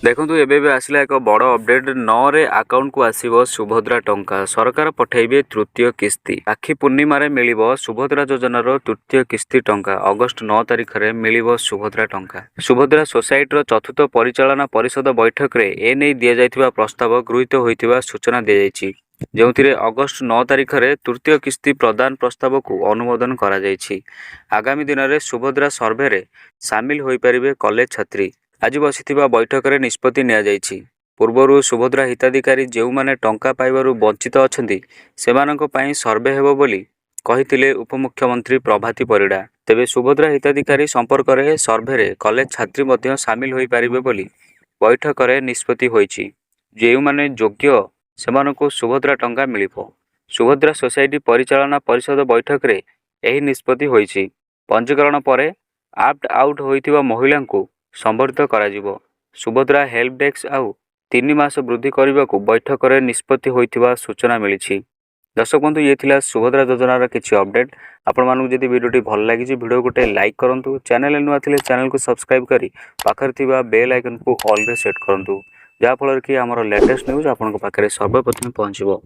देखु एबे आसला एक बड़ अपडेट 9 रे अकाउंट को आसीबो सुभद्रा टंका। सरकार पठेबे तृतीय किस्ती। राखी पूर्णिमा रे मिलिबो सुभद्रा योजनार तृतीय किस्ती टंका। अगस्त 9 तारिख रे मिलिबो सुभद्रा टंका। सुभद्रा सोसाइटी रो चतुर्थ परिचालना परिषद बैठक रे ए नै दिया जायतिबा प्रस्ताव गृहीत होइतिबा सूचना दिया जायछि, जोंथिरे अगस्त 9 तारिख रे तृतीय किस्ती प्रदान प्रस्ताव को अनुमोदन करा जायछि। आगामी दिन रे सुभद्रा सर्वे रे शामिल होई परिबे कॉलेज छात्री। आज बसिथिबा बैठक रे निष्पत्ति निया जायछि। पूर्वरु सुभद्रा हिताधिकारी जेउ माने टंका पाइबारु वंचित अछंती सेमानक पई सर्वे हेबो बोली कहिथिले उपमुख्यमंत्री प्रभाती परिडा। तेबे सुभद्रा हिताधिकारी संपर्क रे सर्वे रे कॉलेज छात्री मध्य शामिल होई परिबे बोली बैठक रे निष्पत्ति होईछि। जेउ माने योग्य सेमानकु सुभद्रा टंका मिलिबो। सुभद्रा सोसाइटी परिचालना परिषद बैठक रे एही निष्पत्ति होईछि। पंजीकरण परे आप्ट आउट होइथिबा महिलांकु संबर्धित कराजिबो। सुभद्रा हेल्प डेस्क आउ 3 मास वृद्धि करबाकू बैठक रे निष्पत्ति होइथिबा सूचना मिलिछि। दर्शक बंधु ये थिला सुभद्रा योजनार किछि अपडेट। आपण मानकु जदि वीडियोटी भल लागिछि वीडियो गोटे लाइक करंतु। चैनल नुआ थिले चैनल को सब्सक्राइब करी पाखर थिबा बेल आइकन को ऑल रे सेट करंतु, जा फल कि हमर लेटेस्ट न्यूज आपन को पाखरे सर्वप्रथम पहुंचबो।